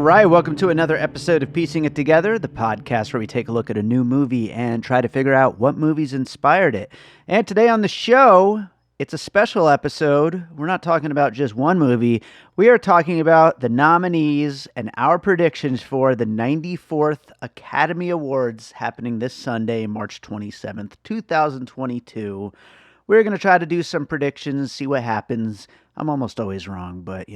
right, welcome to another episode of Piecing It Together, the podcast where we take a look at a new movie and try to figure out what movies inspired it. And today on the show, it's a special episode. We're not talking about just one movie. We are talking about the nominees and our predictions for the 94th Academy Awards happening this Sunday, March 27th, 2022. We're going to try to do some predictions, see what happens. I'm almost always wrong, but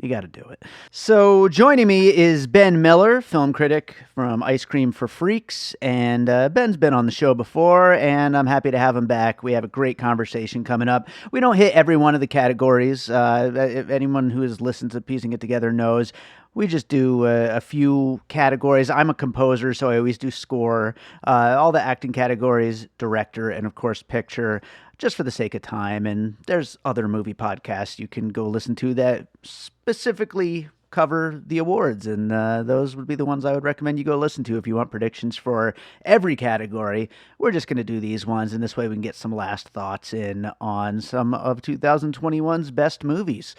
you got to do it. So joining me is Ben Miller, film critic from Ice Cream for Freaks. And Ben's been on the show before, and I'm happy to have him back. We have a great conversation coming up. We don't hit every one of the categories. If anyone who has listened to Piecing It Together knows, we just do a few categories. I'm a composer, so I always do score. All the acting categories, director, and of course picture, just for the sake of time. And there's other movie podcasts you can go listen to that specifically cover the awards, and those would be the ones I would recommend you go listen to if you want predictions for every category. We're just going to do these ones, and this way we can get some last thoughts in on some of 2021's best movies.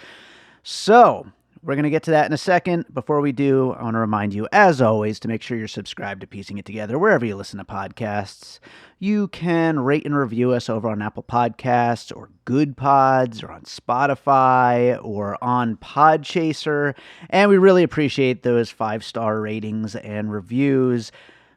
So we're going to get to that in a second. Before we do, I want to remind you, as always, to make sure you're subscribed to Piecing It Together wherever you listen to podcasts. You can rate and review us over on Apple Podcasts or Good Pods or on Spotify or on Podchaser. And we really appreciate those 5-star ratings and reviews.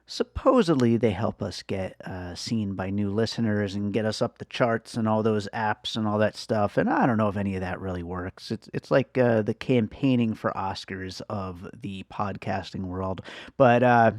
Supposedly, they help us get seen by new listeners and get us up the charts and all those apps and all that stuff. And I don't know if any of that really works. It's like the campaigning for Oscars of the podcasting world. But,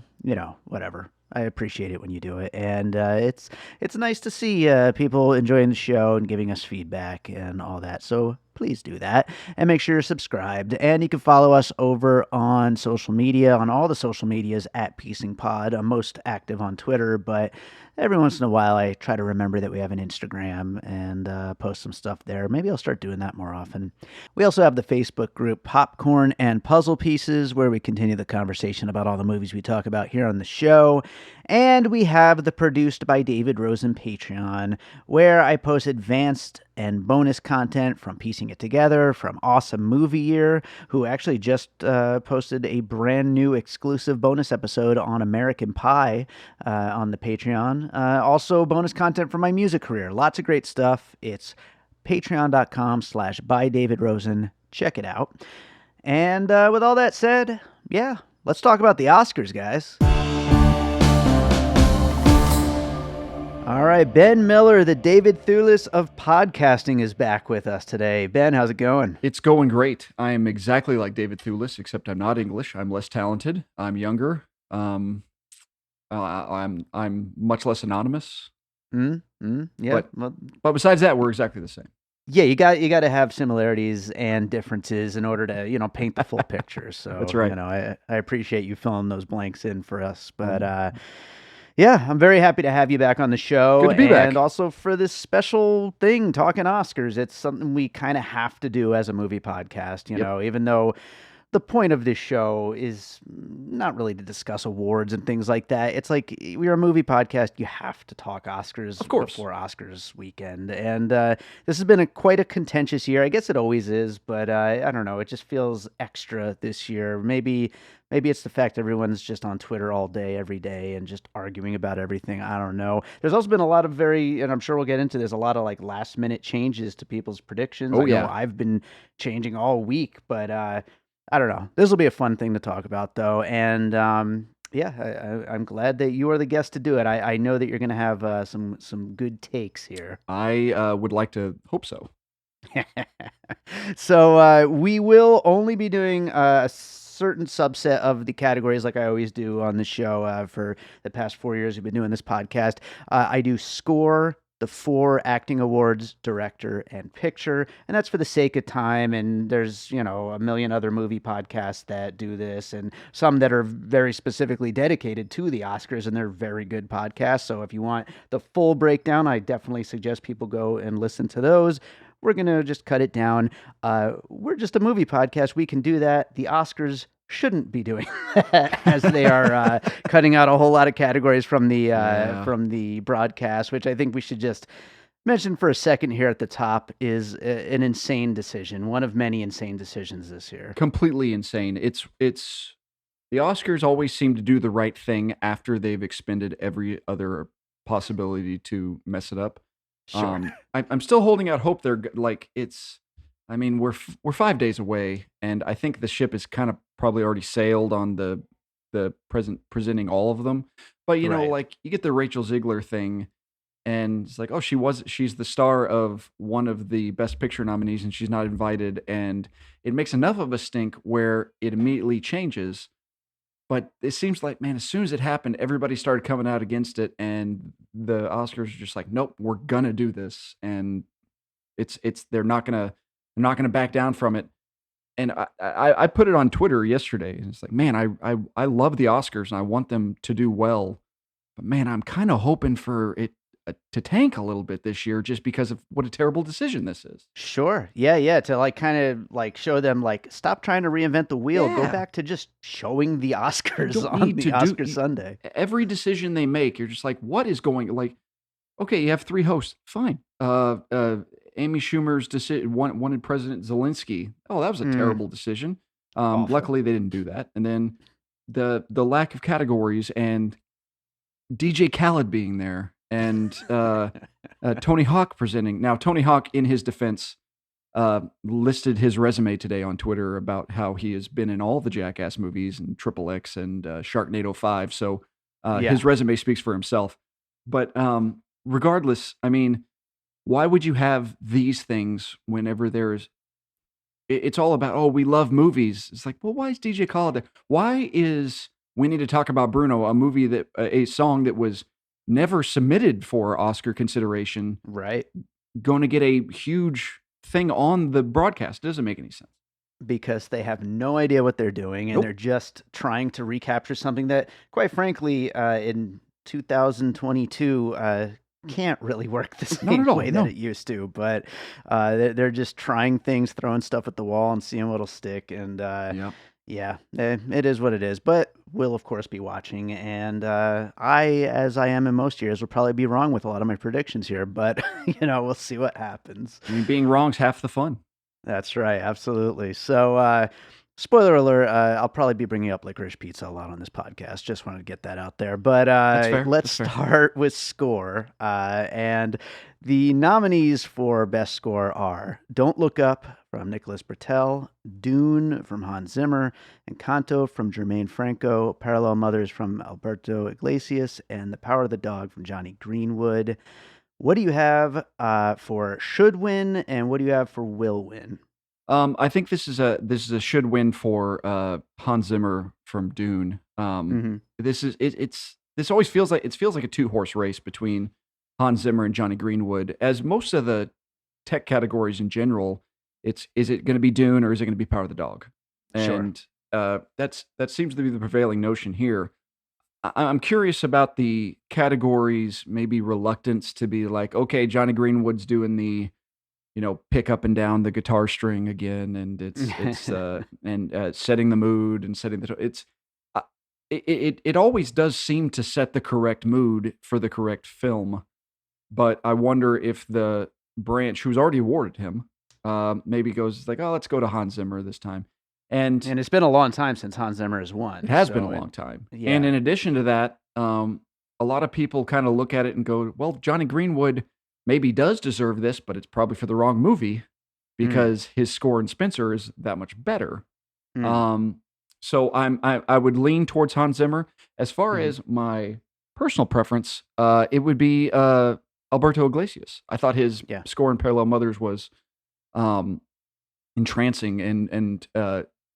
whatever. I appreciate it when you do it. And it's nice to see people enjoying the show and giving us feedback and all that. So please do that and make sure you're subscribed. And you can follow us over on social media, on all the social medias at Piecing Pod. I'm most active on Twitter, but every once in a while I try to remember that we have an Instagram and post some stuff there. Maybe I'll start doing that more often. We also have the Facebook group Popcorn and Puzzle Pieces, where we continue the conversation about all the movies we talk about here on the show. And we have the Produced by David Rosen Patreon, where I post advanced and bonus content from Piecing It Together, from Awesome Movie Year, who actually just posted a brand new exclusive bonus episode on American Pie on the Patreon. Also bonus content from my music career. Lots of great stuff. It's patreon.com/bydavidrosen. Check it out. And with all that said, let's talk about the Oscars, guys. All right, Ben Miller, the David Thewlis of podcasting, is back with us today. Ben, how's it going? It's going great. I am exactly like David Thewlis, except I'm not English. I'm less talented. I'm younger. I'm much less anonymous. Yeah. But besides that, we're exactly the same. Yeah, you got to have similarities and differences in order to paint the full picture. So that's right. I appreciate you filling those blanks in for us. But yeah, I'm very happy to have you back on the show. Good to be back. And also for this special thing, talking Oscars. It's something we kind of have to do as a movie podcast, even though the point of this show is not really to discuss awards and things like that. It's like, we're a movie podcast. You have to talk Oscars of course before Oscars weekend. And this has been quite a contentious year. I guess it always is, but I don't know. It just feels extra this year. Maybe it's the fact everyone's just on Twitter all day, every day, and just arguing about everything. I don't know. There's also been a lot of and I'm sure we'll get into this, a lot of like last minute changes to people's predictions. Oh, I yeah. know I've been changing all week, but I don't know. This will be a fun thing to talk about, though. And I'm glad that you are the guest to do it. I know that you're going to have some good takes here. I would like to hope so. So we will only be doing a certain subset of the categories, like I always do on the show. For the past 4 years we've been doing this podcast, I do score, the 4 acting awards, director, and picture, and that's for the sake of time. And there's a million other movie podcasts that do this, and some that are very specifically dedicated to the Oscars, and they're very good podcasts. So if you want the full breakdown, I definitely suggest people go and listen to those. We're going to just cut it down. We're just a movie podcast. We can do that. The Oscars shouldn't be doing that, as they are cutting out a whole lot of categories from the broadcast, which I think we should just mentioned for a second here at the top is an insane decision, one of many insane decisions this year. Completely insane. It's the Oscars always seem to do the right thing after they've expended every other possibility to mess it up. Sure. I'm still holding out hope. Like it's. I mean, we're 5 days away, and I think the ship is kind of probably already sailed on the presenting all of them. But Right. like you get the Rachel Ziegler thing, and it's like, oh, she's the star of one of the Best Picture nominees, and she's not invited, and it makes enough of a stink where it immediately changes. But it seems like, man, as soon as it happened, everybody started coming out against it, and the Oscars are just like, nope, we're gonna do this, and it's they're not gonna back down from it. And I put it on Twitter yesterday, and it's like, man, I love the Oscars, and I want them to do well, but man, I'm kind of hoping for it to tank a little bit this year, just because of what a terrible decision this is. Sure. Yeah, yeah. To like kind of like show them like stop trying to reinvent the wheel. Go Yeah, back to just showing the you Oscars don't on need the to do Oscar Sunday. every decision they make. You're just like, what is going like? Okay, you have 3 hosts, fine. Amy Schumer's wanted President Zelensky. Oh, that was a Mm, terrible decision. awful. Luckily, they didn't do that. And then the lack of categories and DJ Khaled being there and Tony Hawk presenting. Now, Tony Hawk, in his defense, listed his resume today on Twitter about how he has been in all the Jackass movies and Triple X and Sharknado 5. So Yeah. his resume speaks for himself. But regardless, I mean, why would you have these things whenever it's all about, oh, we love movies. It's like, well, why is DJ Khaled there? Why is We Need to Talk About Bruno, a movie a song that was never submitted for Oscar consideration, Right. going to get a huge thing on the broadcast? It doesn't make any sense. Because they have no idea what they're doing and they're Nope. just trying to recapture something that, quite frankly, in 2022, can't really work the Not same at all. way that No. it used to. But they're just trying things, throwing stuff at the wall and seeing what'll stick. And Yep. yeah, it is what it is. But we'll, of course, be watching. And I, as I am in most years, will probably be wrong with a lot of my predictions here. But, we'll see what happens. I mean, being wrong's half the fun. That's right, absolutely. So, spoiler alert, I'll probably be bringing up licorice pizza a lot on this podcast. Just wanted to get that out there. But That's fair. let's That's fair. start with score. And the nominees for Best Score are Don't Look Up from Nicholas Bertel, Dune from Hans Zimmer, Encanto from Germaine Franco, Parallel Mothers from Alberto Iglesias, and The Power of the Dog from Johnny Greenwood. What do you have for should win, and what do you have for will win? I think this is a should win for Hans Zimmer from Dune. Hmm. This always feels like a 2-horse race between Hans Zimmer and Johnny Greenwood. As most of the tech categories in general, is it going to be Dune or is it going to be Power of the Dog? Sure. And that seems to be the prevailing notion here. I'm curious about the categories, maybe reluctance to be like, okay, Johnny Greenwood's doing the pick up and down the guitar string again, and it's and setting the mood and setting it's uh, it always does seem to set the correct mood for the correct film, but I wonder if the branch who's already awarded him maybe goes like, oh, let's go to Hans Zimmer this time, and And it's been a long time since Hans Zimmer has it won. has been a So, long time. And yeah. in addition to that, a lot of people kind of look at it and go, well, Johnny Greenwood maybe does deserve this, but it's probably for the wrong movie Mm, because his score in Spencer is that much better. mm, Um, so I would lean towards Hans Zimmer. As far mhm. as my personal preference, it would be Alberto Iglesias. I thought his Yeah. score in Parallel Mothers was um, entrancing and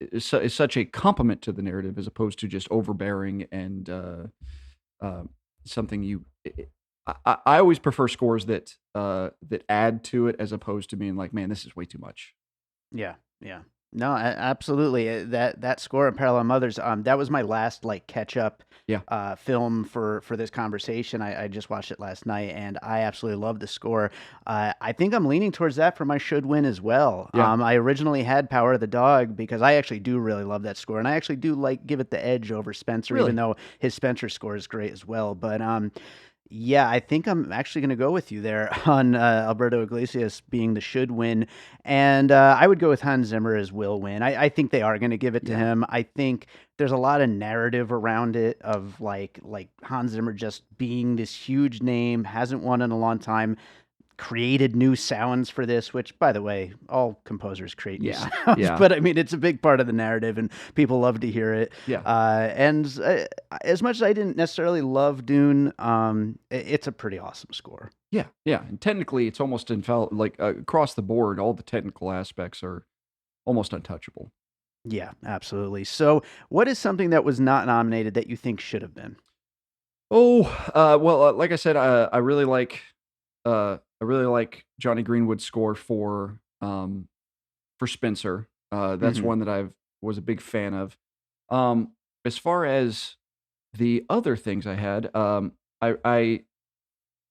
is such a compliment to the narrative as opposed to just overbearing and uh, something you. I always prefer scores that add to it as opposed to being like, man, this is way too much. Yeah, yeah. No, absolutely. That score in Parallel Mothers, that was my last like catch up Yeah, film for this conversation. I just watched it last night, and I absolutely love the score. I think I'm leaning towards that for my should win as well. yeah, I originally had Power of the Dog because I actually do really love that score, and I actually do like give it the edge over Spencer, even really. though his Spencer score is great as well. But Yeah, I think I'm actually going to go with you there on Alberto Iglesias being the should win. And I would go with Hans Zimmer as will win. I think they are going to give it to Yeah. him. I think there's a lot of narrative around it of like Hans Zimmer just being this huge name, hasn't won in a long time, created new sounds for this, which, by the way, all composers create new Yeah. sounds, Yeah. but I mean, it's a big part of the narrative and people love to hear it. Yeah. And as much as I didn't necessarily love Dune, it's a pretty awesome score. Yeah. Yeah. And technically, it's almost like across the board, all the technical aspects are almost untouchable. Yeah, absolutely. So, what is something that was not nominated that you think should have been? Oh, well, like I said, I really like Johnny Greenwood's score for Spencer. That's Hmm. one that I've was a big fan of. As far as the other things I had, I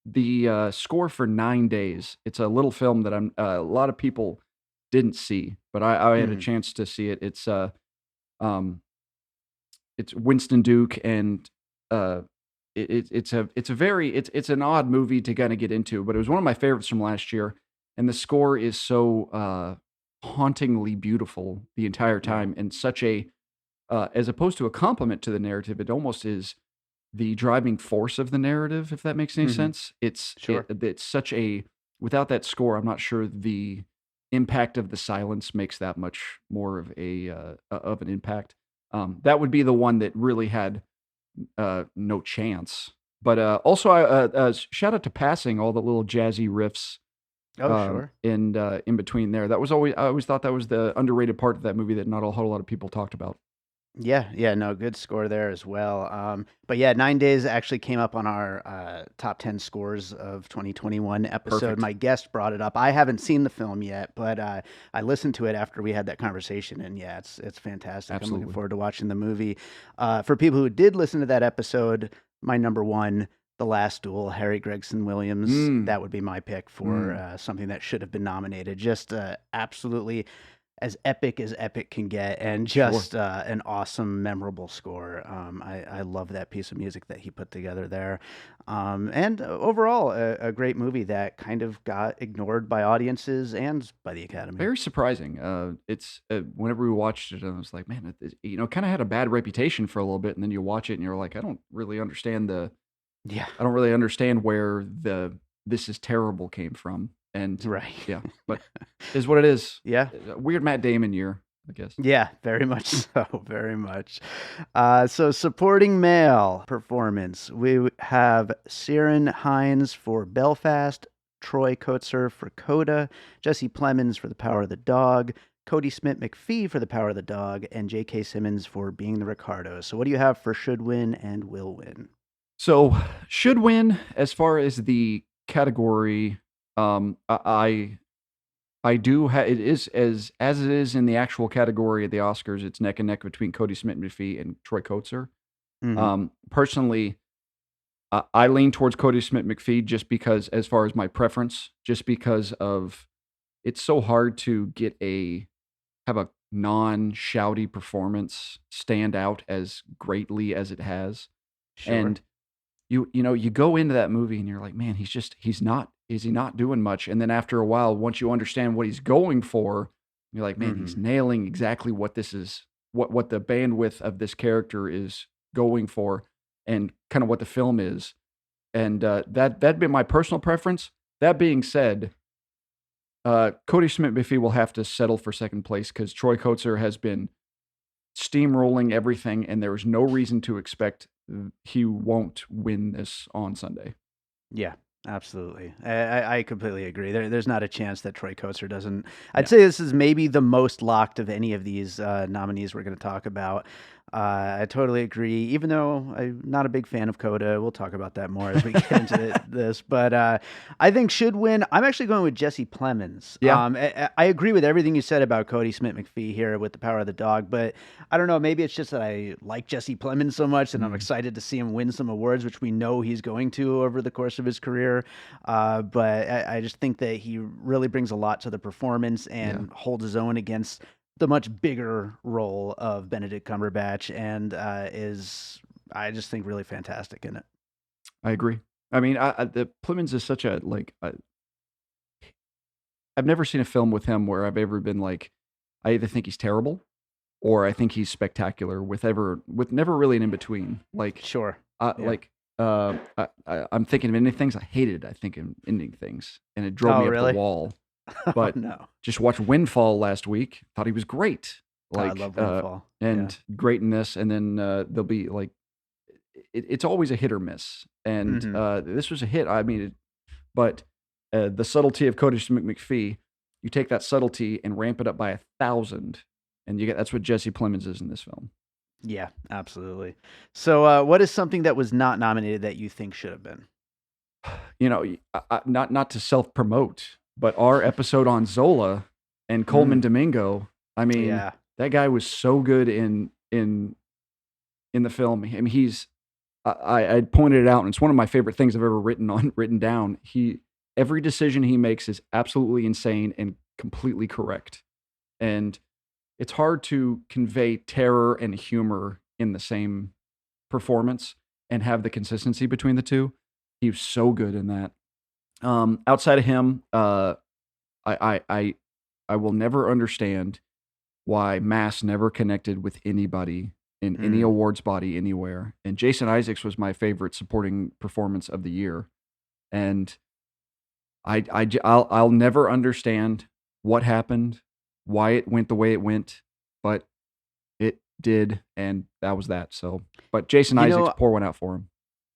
the score for 9 Days. It's a little film that a lot of people didn't see, but I had a Hmm. chance to see it. Um, it's Winston Duke, and uh, it's an odd movie to kind of get into, but it was one of my favorites from last year, and the score is so hauntingly beautiful the entire Yeah. time, and such a as opposed to a compliment to the narrative, it almost is the driving force of the narrative, if that makes any Hmm. sense. Sure. It's such a without that score, I'm not sure the impact of the silence makes that much more of an impact. That would be the one that really had no chance. But also, shout out to Passing, all the little jazzy riffs Oh, sure. in between there. That was always I always thought that was the underrated part of that movie that not a whole lot of people talked about. Yeah, yeah, no, good score there as well. But yeah, 9 Days actually came up on our top 10 scores of 2021 episode. Perfect. My guest brought it up. I haven't seen the film yet, but I listened to it after we had that conversation, and yeah, it's fantastic. I'm looking Absolutely. forward to watching the movie. For people who did listen to that episode, my number one, The Last Duel, Harry Gregson Williams. Mm, That would be my pick for mm, something that should have been nominated. Just absolutely as epic can get, and sure. just an awesome, memorable score. I love that piece of music that he put together there. And overall, a great movie that kind of got ignored by audiences and by the Academy. Very surprising. It's whenever we watched it, I was like, man, kind of had a bad reputation for a little bit, and then you watch it, and you're like, Yeah, I don't really understand where the "this is terrible" came from, and right. yeah, but is what it is. Yeah. A weird Matt Damon year, I guess. Yeah, very much so, very much. So supporting male performance, have Ciaran Hinds for Belfast, Troy Kotsur for Coda, Jesse Plemons for The Power of the Dog, Cody Smith McPhee for The Power of the Dog, and J.K. Simmons for Being the Ricardos. So what do you have for should win and will win? So should win as far as the category. I do have it is as it is in the actual category of the Oscars. It's neck and neck between Cody Smith McPhee and Troy Kotsur. Hmm. Personally, I lean towards Cody Smith McPhee just because, as far as my preference, just because of it's so hard to have a non shouty performance stand out as greatly as it has. Sure. And you go into that movie and you're like, man, is he not doing much? And then after a while, once you understand what he's going for, you're like, man, he's Hmm. nailing exactly what this is, what the bandwidth of this character is going for, and kind of what the film is. And that'd be my personal preference. That being said, Cody Smith McPhee will have to settle for second place because Troy Kotsur has been steamrolling everything, and there is no reason to expect he won't win this on Sunday. Yeah, absolutely. I completely agree. There's not a chance that Troy Kotsur doesn't. I'd Yeah. say this is maybe the most locked of any of these nominees we're going to talk about. I totally agree. Even though I'm not a big fan of Coda, we'll talk about that more as we get into this. But I think should win. I'm actually going with Jesse Plemons. Yeah. I agree with everything you said about Cody Smith McPhee here with The Power of the Dog, but I don't know. Maybe it's just that I like Jesse Plemons so much, and I'm Mm, excited to see him win some awards, which we know he's going to over the course of his career. But I just think that he really brings a lot to the performance yeah. and holds his own against the much bigger role of Benedict Cumberbatch, and is I just think really fantastic in it. I agree. I mean, the Plemons is such a I've never seen a film with him where I've ever been like, I either think he's terrible or I think he's spectacular with never really an in between. Like, Sure. uh, Yeah. like I'm thinking of ending things I hated. I think of ending things, and it drove Oh, me up the really? wall. Oh, But no. just watched Windfall last week. Thought he was great. Oh, I Like, love Windfall. Yeah. and great in this. And then there'll be like, it's always a hit or miss. And Mhm. this was a hit. I mean, but the subtlety of Cody McPhee, you take that subtlety and ramp it up by 1,000, and that's what Jesse Plemons is in this film. Yeah, absolutely. So, what is something that was not nominated that you think should have been? You know, not to self promote, but our episode on Zola and Coleman Mm, Domingo. I mean, yeah. that guy was so good in the film. I mean, I pointed it out, and it's one of my favorite things I've ever written down. Every decision he makes is absolutely insane and completely correct, and it's hard to convey terror and humor in the same performance and have the consistency between the two. He was so good in that. Outside of him, I, I I I will never understand why Mass never connected with anybody in any Mm, awards body anywhere. And Jason Isaacs was my favorite supporting performance of the year. And I'll never understand what happened, why it went the way it went, but it did, and that was that. So, but Jason you Isaacs, know, pour one out for him.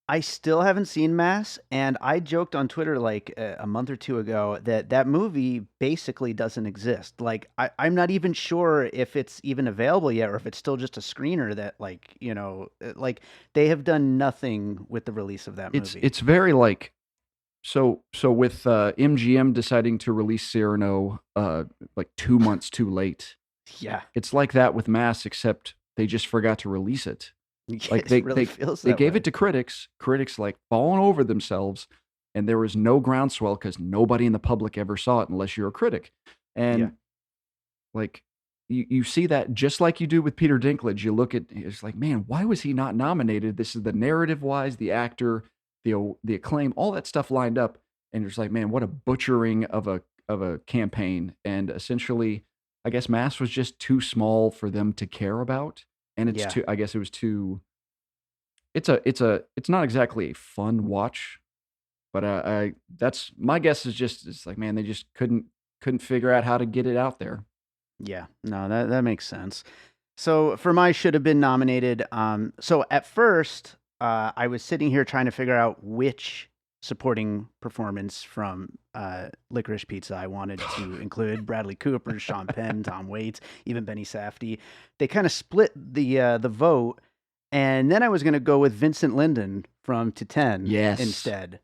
I still haven't seen Mass, and I joked on Twitter like a month or two ago that that movie basically doesn't exist. Like, I'm not even sure if it's even available yet, or if it's still just a screener that, like, like they have done nothing with the release of that movie. It's very like so with MGM deciding to release Cyrano like 2 months too late. Yeah, It's like that with Mass, except they just forgot to release it. Like it really feels they that gave it way. to critics like falling over themselves, and there was no groundswell because nobody in the public ever saw it unless you're a critic. Yeah, And like you see that just like you do with Peter Dinklage. You look at it's like, man, why was he not nominated? This is the narrative wise, the actor, the acclaim, all that stuff lined up, and you're just like, man, what a butchering of a campaign. And essentially, I guess Mass was just too small for them to care about, and it's yeah, too. I guess it was too. It's not exactly a fun watch, but I that's my guess is just it's like, man, they just couldn't figure out how to get it out there. yeah. No, that makes sense. So for my should have been nominated, so at first, I was sitting here trying to figure out which supporting performance from Licorice Pizza I wanted to include. Bradley Cooper, Sean Penn, Tom Waits, even Benny Safdie. They kind of split the vote, and then I was going to go with Vincent Linden from To 10 Yes. instead.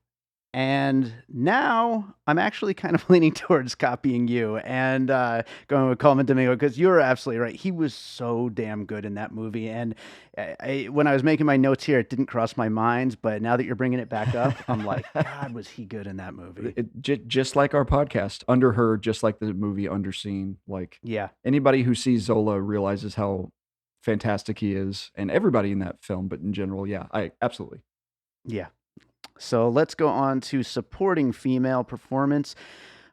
And now I'm actually kind of leaning towards copying you and going with Coleman Domingo because you're absolutely right. He was so damn good in that movie. And when I was making my notes here, it didn't cross my mind. But now that you're bringing it back up, I'm like, God, was he good in that movie? Just like our podcast, Under Her, just like the movie Underseen. Like Yeah, anybody who sees Zola realizes how fantastic he is, and everybody in that film. But in general, yeah, I absolutely. yeah. So let's go on to supporting female performance.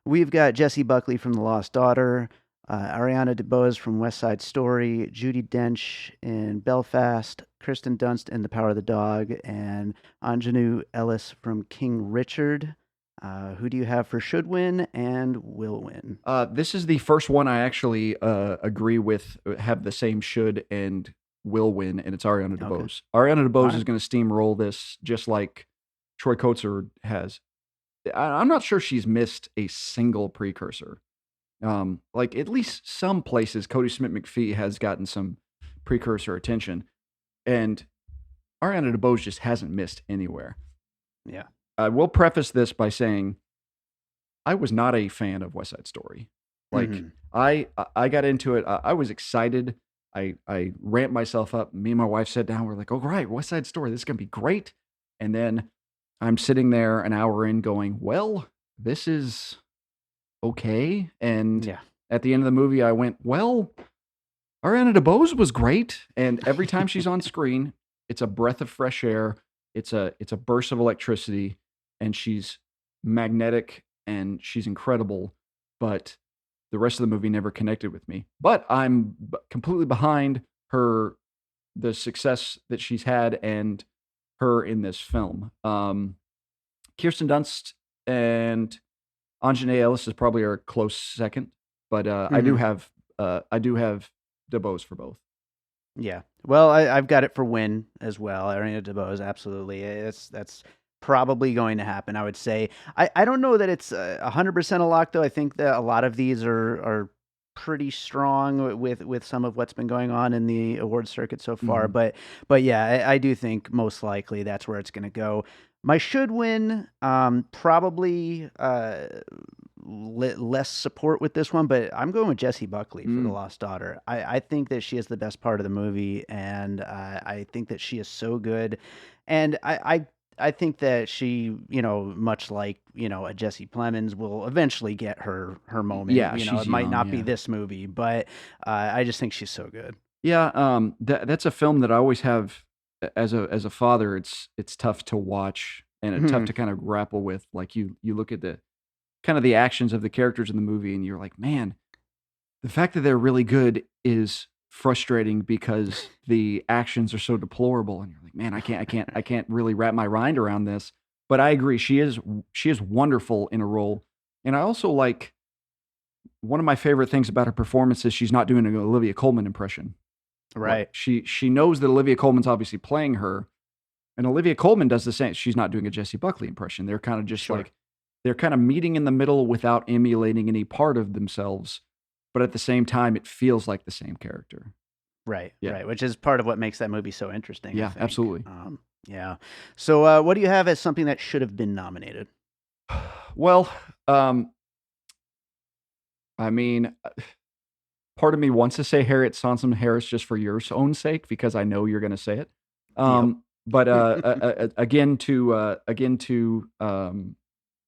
We've got Jessie Buckley from The Lost Daughter, Ariana DeBose from West Side Story, Judi Dench in Belfast, Kristen Dunst in The Power of the Dog, and Anjanou Ellis from King Richard. Who do you have for should win and will win? This is the first one I actually agree with, have the same should and will win, and it's Ariana Okay. DeBose. Ariana All DeBose right. is going to steamroll this just like Troy Kotsur has. I'm not sure she's missed a single precursor. Like at least some places, Cody Smith McPhee has gotten some precursor attention, and Ariana DeBose just hasn't missed anywhere. Yeah. I will preface this by saying I was not a fan of West Side Story. Like Mhm. I got into it. I was excited. I ramped myself up. Me and my wife sat down. We're like, "Oh, right, West Side Story. This is gonna be great." And then I'm sitting there an hour in, going, "Well, this is okay." And Yeah. at the end of the movie, I went, "Well, Ariana DeBose was great." And every time she's on screen, it's a breath of fresh air. It's a burst of electricity. and she's magnetic and she's incredible, but the rest of the movie never connected with me. But I'm completely behind her, the success that she's had, and her in this film. Kirsten Dunst and Anjanae Ellis is probably our close second, but Hmm. I do have DeBose for both. Yeah. Well, I've got it for win as well. Arena DeBose, absolutely. That's probably going to happen. I would say. I don't know that it's 100% a lock though. I think that a lot of these are pretty strong with some of what's been going on in the award circuit so far. Hmm. But yeah, I do think most likely that's where it's going to go. My should win, probably less support with this one, but I'm going with Jessie Buckley for The Mm. Lost Daughter. I think that she is the best part of the movie, and I think that she is so good. And I think that she, much like, a Jesse Plemons, will eventually get her moment. Yeah, It she's might young. not be Yeah, this movie, but I just think she's so good. yeah. That's a film that I always have as a father. It's tough to watch and it's tough Mhm. to kind of grapple with. Like you look at the kind of the actions of the characters in the movie, and you're like, man, the fact that they're really good is frustrating because the actions are so deplorable, and you're like, man, I can't really wrap my mind around this. But I agree, she is wonderful in a role, and I also like one of my favorite things about her performance is she's not doing an Olivia Colman impression. Like Right. she knows that Olivia Colman's obviously playing her, and Olivia Colman does the same. She's not doing a Jessie Buckley impression. They're kind of just Sure. like they're kind of meeting in the middle without emulating any part of themselves, but at the same time, it feels like the same character. Right, Yeah, right, which is part of what makes that movie so interesting, I yeah, think. absolutely. Yeah. So, what do you have as something that should have been nominated? Well, um, I mean, part of me wants to say Harriet Sansom Harris just for your own sake because I know you're going to say it. Yep. But again to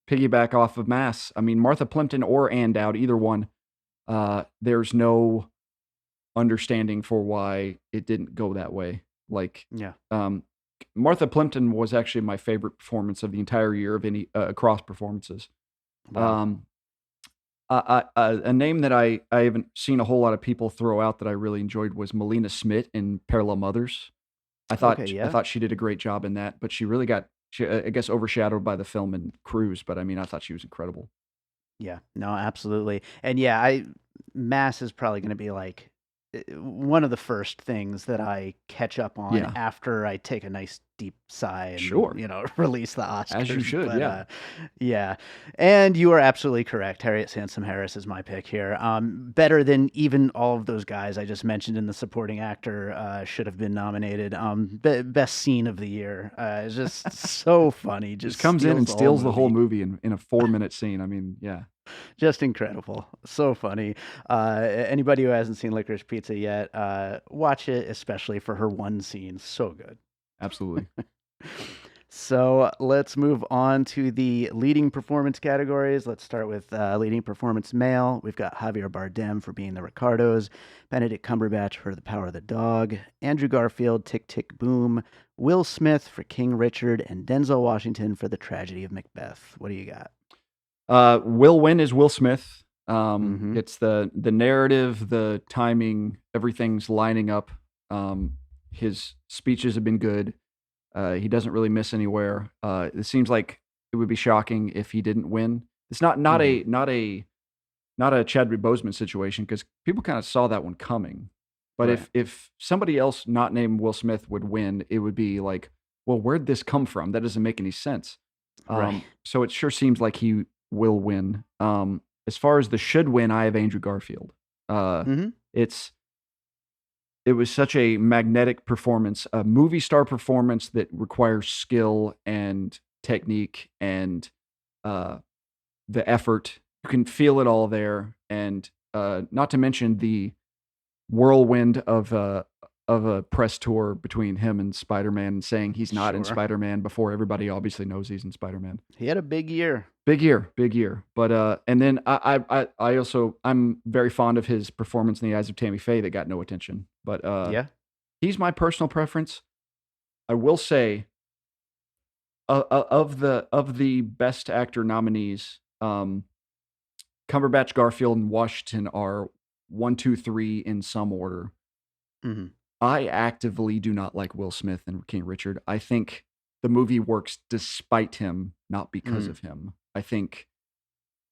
piggyback off of Mass. I mean, Martha Plimpton or Ann Dowd, either one. There's no understanding for why it didn't go that way. Like, Yeah. um, Martha Plimpton was actually my favorite performance of the entire year of any across performances. Wow. Um, a name that I haven't seen a whole lot of people throw out that I really enjoyed was Melina Smith in Parallel Mothers. Okay, I yeah. thought she did a great job in that, but she really got I guess overshadowed by the film and Cruise. But I mean, I thought she was incredible. Yeah. No, absolutely. And yeah, I Mass is probably gonna be like one of the first things that I catch up on Yeah, after I take a nice deep sigh and, sure, release the as you Oscars. should. But Yeah, yeah. And you are absolutely correct. Harriet Sansom Harris is my pick here. Better than even all of those guys I just mentioned in the supporting actor should have been nominated. Best scene of the year. It's just so funny. just Just comes in steals and the whole steals the whole movie. movie in a 4 minute scene. I mean, yeah, Just incredible. So funny. Anybody who hasn't seen Licorice Pizza yet, watch it, especially for her one scene. So good. absolutely. So let's move on to the leading performance categories. Let's start with leading performance male. We've got Javier Bardem for being the Ricardos, Benedict Cumberbatch for The Power of the Dog, Andrew Garfield, Tick Tick Boom, Will Smith for King Richard, and Denzel Washington for The Tragedy of Macbeth. What do you got? Will win is Will Smith. Mm-hmm. It's the narrative, the timing, everything's lining up. His speeches have been good. He doesn't really miss anywhere. It seems like it would be shocking if he didn't win. It's Mm-hmm. not a Chadwick Boseman situation because people kind of saw that one coming. But Right. if somebody else not named Will Smith would win, it would be like, well, where'd this come from? That doesn't make any sense. Right. So it sure seems like he will win. As far as the should win, I have Andrew Garfield. Uh, Mm-hmm. it's it was such a magnetic performance, a movie star performance that requires skill and technique and uh, the effort. You can feel it all there, and not to mention the whirlwind of a press tour between him and Spider-Man, saying he's not in Sure. Spider-Man before everybody obviously knows he's in Spider-Man. He had a big year. Big year. But and then I also I'm very fond of his performance in The Eyes of Tammy Faye that got no attention. But Yeah. he's my personal preference. I will say of the best actor nominees, Cumberbatch, Garfield, and Washington are 1, 2, 3 in some order. Mhm. I actively do not like Will Smith and King Richard. I think the movie works despite him, not because Mm. of him. I think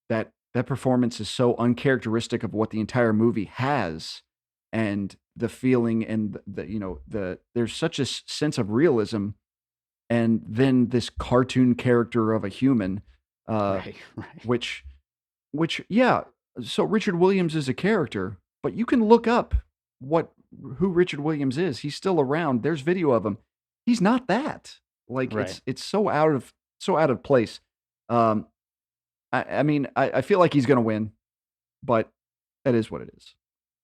that performance is so uncharacteristic of what the entire movie has, and the feeling and there's such a sense of realism, and then this cartoon character of a human, uh, Right, right. which yeah. So Richard Williams is a character, but you can look up what who Richard Williams is. He's still around. There's video of him. He's not that. Like Right. it's so out of place. Um, I mean, I feel like he's gonna win, but that is what it is.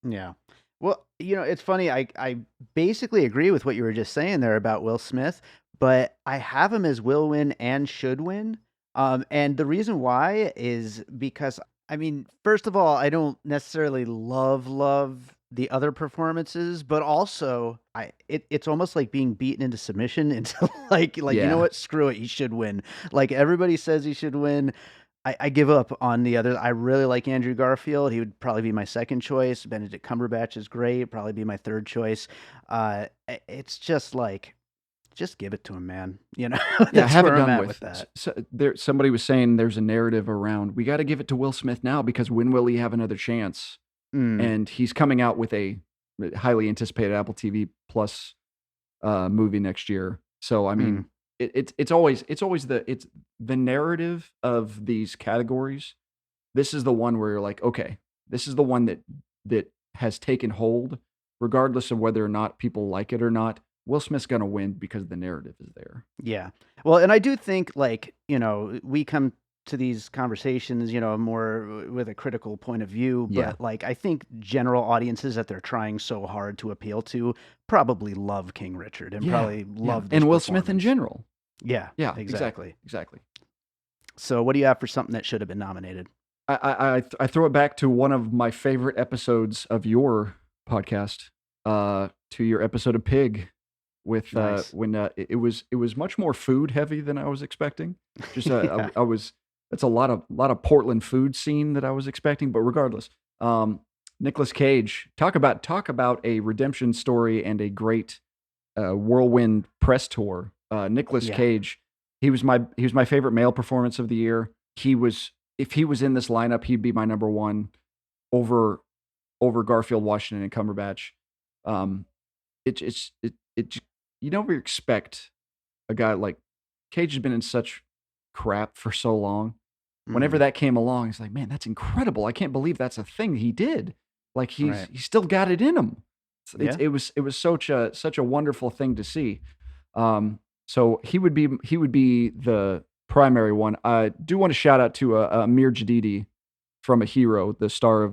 Yeah. Well, it's funny. I basically agree with what you were just saying there about Will Smith, but I have him as will win and should win. And the reason why is because I mean, first of all, I don't necessarily love the other performances, but also it's almost like being beaten into submission into like you know Yeah. what? Screw it, he should win. Like everybody says he should win. I give up on the others. I really like Andrew Garfield. He would probably be my second choice. Benedict Cumberbatch is great. Probably be my third choice. It's just like, just give it to him, man. Yeah, That's have it where I'm done at with with. that. Somebody was saying there's a narrative around, we got to give it to Will Smith now because when will he have another chance? Mm, And he's coming out with a highly anticipated Apple TV Plus movie next year. So I mm, mean, it's the narrative of these categories. This is the one where you're like, okay, this is the one that has taken hold, regardless of whether or not people like it or not. Will Smith's gonna win because the narrative is there. yeah. Well, and I do think like, we come to these conversations, more with a critical point of view, Yeah, but like I think general audiences that they're trying so hard to appeal to probably love King Richard and yeah, probably yeah, love this and Will Smith in performance. general. Yeah, Yeah, exactly, exactly. exactly. So what do you have for something that should have been nominated? I throw it back to one of my favorite episodes of your podcast, to your episode of Pig, with Nice. when it was much more food heavy than I was expecting. Just Yeah. I was that's a lot of Portland food scene that I was expecting, but regardless, Nicolas Cage, talk about a redemption story and a great whirlwind press tour. Nicolas Yeah. Cage, he was my favorite male performance of the year. He was If he was in this lineup, he'd be my number one over Garfield, Washington, and Cumberbatch. Um, you never expect a guy like Cage has been in such crap for so long. Whenever Mhm. that came along, it's like, man, that's incredible. I can't believe that's a thing he did. Like Right. he's still got it in him. Yeah. It was such a wonderful thing to see. So he would be the primary one. I do want to shout out to Amir Jadidi from A Hero, the star of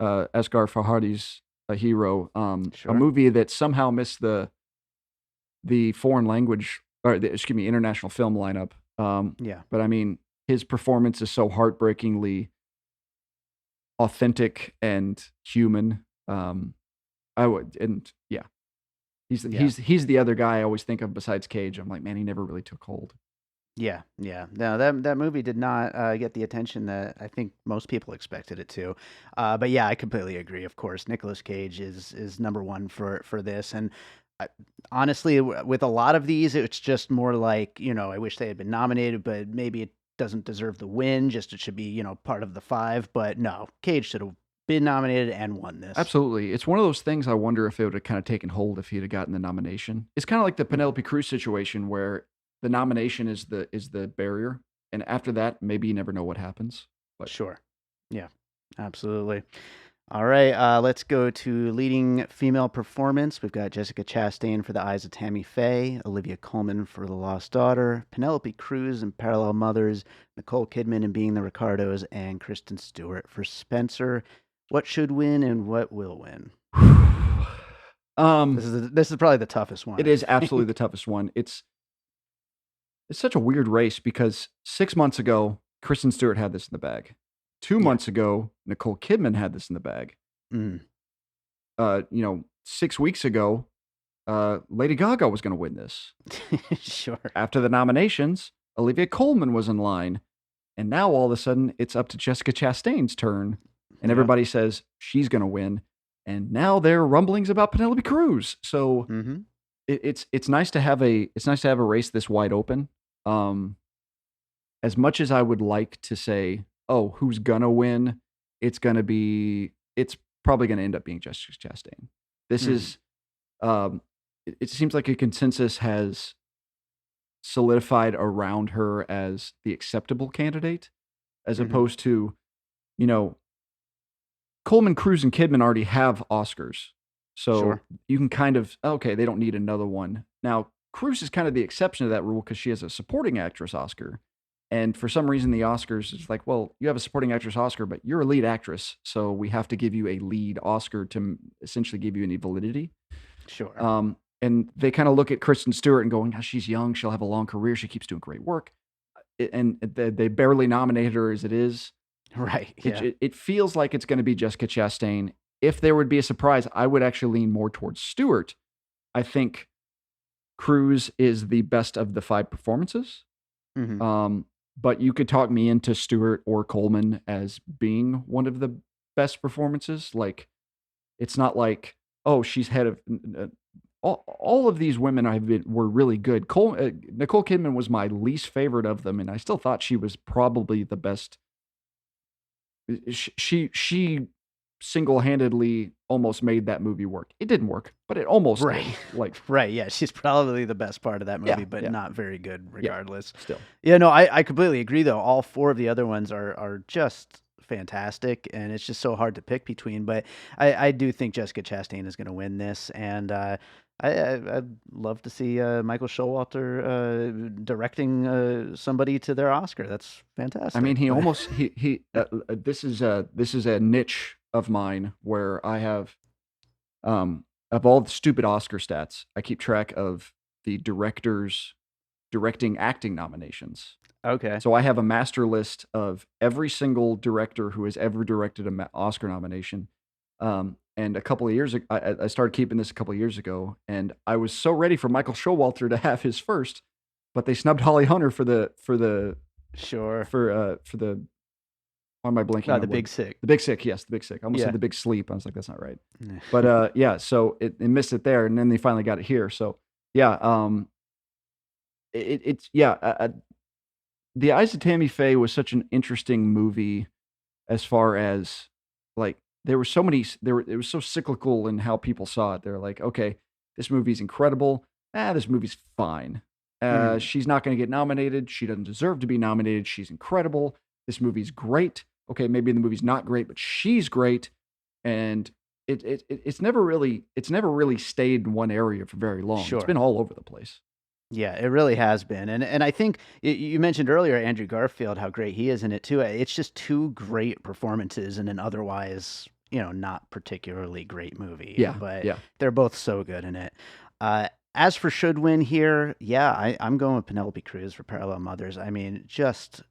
Asghar Farhadi's A Hero, a Sure. movie that somehow missed the foreign language, or excuse me, international film lineup. Yeah. But I mean, his performance is so heartbreakingly authentic and human. I would, and yeah, he's Yeah. he's he's the other guy I always think of besides Cage. I'm like, man, he never really took hold. Yeah. Yeah. No, that movie did not get the attention that I think most people expected it to. But yeah, I completely agree. Of course, Nicolas Cage is number one for this, and I, honestly, with a lot of these, it's just more like I wish they had been nominated, but maybe it doesn't deserve the win. Just it should be part of the five. But no, Cage should have been nominated and won this. Absolutely. It's one of those things I wonder if it would have kind of taken hold if he'd have gotten the nomination. It's kind of like the Mhm. Penelope Cruz situation where the nomination is the barrier, and after that, maybe you never know what happens. But Sure. Yeah, absolutely. All right, let's go to leading female performance. We've got Jessica Chastain for The Eyes of Tammy Faye, Olivia Colman for The Lost Daughter, Penelope Cruz in Parallel Mothers, Nicole Kidman in Being the Ricardos, and Kristen Stewart for Spencer. What should win and what will win? This um, is this is probably the toughest one, it I is absolutely the think. toughest one. It's such a weird race because 6 months ago, Kristen Stewart had this in the bag. Two Yeah. months ago, Nicole Kidman had this in the bag. Mm. 6 weeks ago, Lady Gaga was going to win this. Sure. After the nominations, Olivia Colman was in line. And now all of a sudden, it's up to Jessica Chastain's turn. And Yep. everybody says she's going to win. And now there are rumblings about Penelope Cruz. So Mm-hmm. it's nice to have a race this wide open. As much as I would like to say, oh, who's gonna win? It's probably gonna end up being Jessica Chastain. This Mm-hmm. is it seems like a consensus has solidified around her as the acceptable candidate, as Mm-hmm. opposed to, you know, Coleman, Cruz, and Kidman already have Oscars. So Sure. you can kind of, okay, they don't need another one. Now, Cruz is kind of the exception to that rule because she has a supporting actress Oscar. And for some reason, the Oscars is like, well, you have a supporting actress Oscar, but you're a lead actress. So we have to give you a lead Oscar to essentially give you any validity. Sure. And they kind of look at Kristen Stewart and going, oh, she's young. She'll have a long career. She keeps doing great work. And they barely nominated her as it is. Right. Yeah. It feels like it's going to be Jessica Chastain. If there would be a surprise, I would actually lean more towards Stewart. I think Cruz is the best of the 5 performances. Mm-hmm. But you could talk me into Stewart or Coleman as being one of the best performances. Like, it's not like, oh, she's head of. All of these women were really good. Nicole Kidman was my least favorite of them, and I still thought she was probably the best. She single-handedly almost made that movie work. It didn't work, but it almost Right. did. Like, Right. Yeah. She's probably the best part of that movie, yeah, but yeah, not very good yeah. regardless. Still, Yeah. No, I completely agree, though. All 4 of the other ones are just fantastic, and it's just so hard to pick between. But I do think Jessica Chastain is going to win this. And I'd love to see Michael Showalter directing somebody to their Oscar. That's I fantastic. mean, he But almost he. This is a niche of mine where I have, of all the stupid Oscar stats, I keep track of the directors directing acting nominations. okay. So I have a master list of every single director who has ever directed an Oscar nomination. And a couple of years ago, I started keeping this a couple of years ago, and I was so ready for Michael Showalter to have his first, but they snubbed Holly Hunter for the Sure. why am I blanking on The the word? Big Sick. The Big Sick, yes, The Big Sick. I almost said Yeah. The Big Sleep. I was like, that's not right. But yeah, so it missed it there, and then they finally got it here. So yeah, it's yeah. The Eyes of Tammy Faye was such an interesting movie as far as, like, there were so many it was so cyclical in how people saw it. They're like, okay, this movie's incredible. This movie's fine. Mhm. She's not going to get nominated. She doesn't deserve to be nominated. She's incredible. This movie's great. Okay, maybe the movie's not great, but she's great. And it's never really stayed in one area for very long. It's Sure. been all over the place. Yeah, it really has been, and I think you mentioned earlier Andrew Garfield, how great he is in it too. It's just 2 great performances in an otherwise, not particularly great movie, Yeah, but yeah. they're both so good in it. As for should win here, yeah, I'm going with Penelope Cruz for Parallel Mothers. I mean, just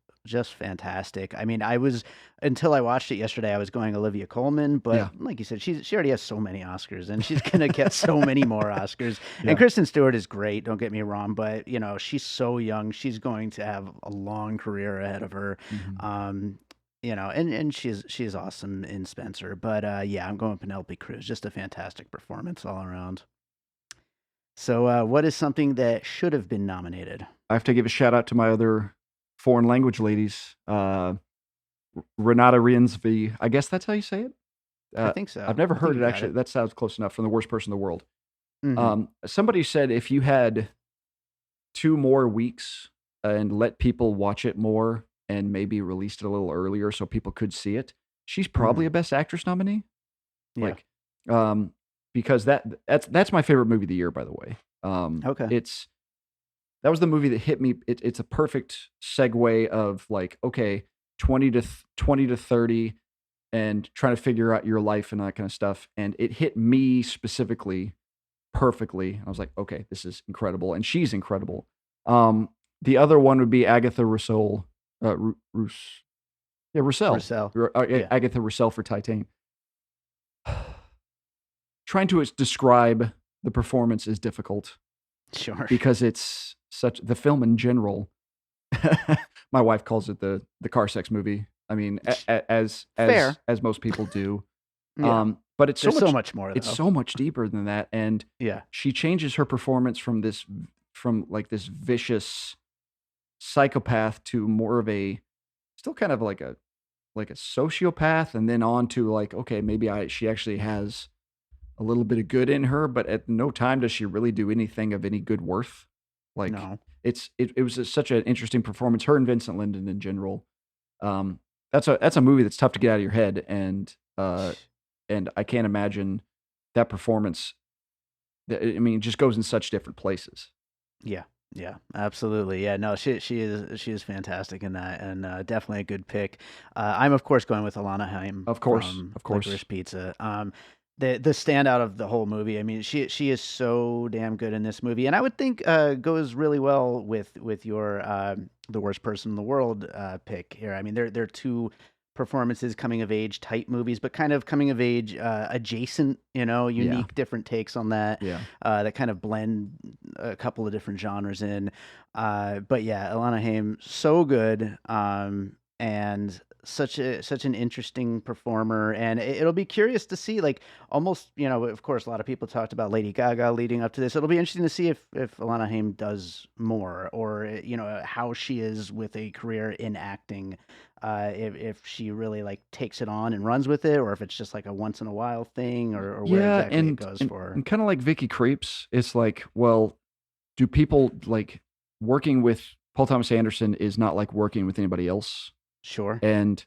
fantastic. I mean, I was until I watched it yesterday, I was going Olivia Colman, but Yeah. like you said, she already has so many Oscars, and she's gonna get so many more Oscars. Yeah. And Kristen Stewart is great, don't get me wrong, but she's so young. She's going to have a long career ahead of her. Mhm. And she's awesome in Spencer. But yeah, I'm going Penelope Cruz. Just a fantastic performance all around. So what is something that should have been nominated? I have to give a shout out to my other foreign language ladies. Renata Riensvi. I guess that's how you say it. I think so. I've never I think heard you it got actually. it. That sounds close enough. From The Worst Person in the World. Mhm. Somebody said if you had 2 more weeks and let people watch it more and maybe released it a little earlier so people could see it, she's probably Mhm. a Best Actress nominee. Yeah. Like, because that's my favorite movie of the year, by the way. Okay. That was the movie that hit me. It's a perfect segue of, like, okay, 20 to 30 and trying to figure out your life and that kind of stuff. And it hit me specifically perfectly. I was like, okay, this is incredible. And she's incredible. The other one would be Agatha Roussel, Roussel, Roussel. Yeah. Agatha Roussel for Titane. Trying to describe the performance is difficult Sure. because it's such the film in general. My wife calls it the car sex movie. I mean, Fair. as most people do. Yeah. But There's so much more it's though. so much deeper than that, and Yeah. she changes her performance from like this vicious psychopath to more of a still kind of like a sociopath, and then on to like, okay, maybe she actually has a little bit of good in her, but at no time does she really do anything of any good worth. Like No. it was such an interesting performance. Her and Vincent Linden in general. Um, that's a movie that's tough to get out of your head, and I can't imagine that performance. I mean, it just goes in such different places. Yeah. Yeah, absolutely. Yeah, no, she is fantastic in that, and definitely a good pick. I'm of course going with Alana Haim Of course, from of course. Licorice Pizza. The standout of the whole movie. I mean, she is so damn good in this movie, and I would think goes really well with your the worst person in the world pick here. I mean, they're two performances, coming of age type movies, but kind of coming of age adjacent, Yeah, unique, different takes on that yeah. that kind of blend a couple of different genres in. But yeah, Alana Haim, so good, and such an interesting performer, and it'll be curious to see, like, almost, of course, a lot of people talked about Lady Gaga leading up to this. It'll be interesting to see if Alana Haim does more, or how she is with a career in acting. If she really like takes it on and runs with it, or if it's just like a once in a while thing, or where Yeah, exactly it goes for her. and kind of like Vicky Creeps, it's like, well, do people like working with Paul Thomas Anderson is not like working with anybody else? Sure. And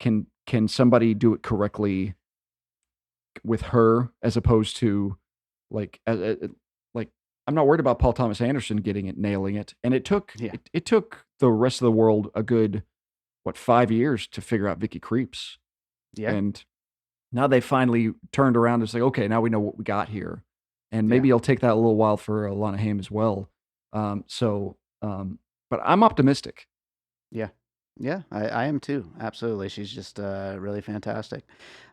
can somebody do it correctly with her as opposed to like like I'm not worried about Paul Thomas Anderson getting it, nailing it. And Yeah. it took the rest of the world a good 5 years to figure out Vicky Creeps. Yeah. And now they finally turned around and say, okay, now we know what we got here. And Yeah. maybe it'll take that a little while for Lana Haim as well. So, but I'm optimistic. Yeah. Yeah, I am too. Absolutely. She's just really fantastic.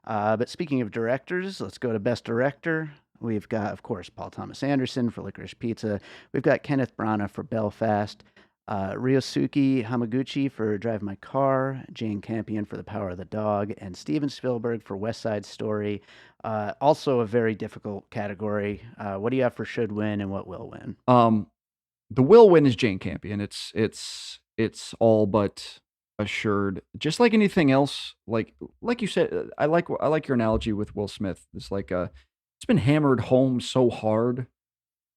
But speaking of directors, let's go to Best Director. We've got, of course, Paul Thomas Anderson for Licorice Pizza. We've got Kenneth Branagh for Belfast. Ryosuke Hamaguchi for Drive My Car. Jane Campion for The Power of the Dog. And Steven Spielberg for West Side Story. Also a very difficult category. What do you have for should win and what will win? The will win is Jane Campion. It's all but assured. Just like anything else, like you said, I like your analogy with Will Smith. It's like it's been hammered home so hard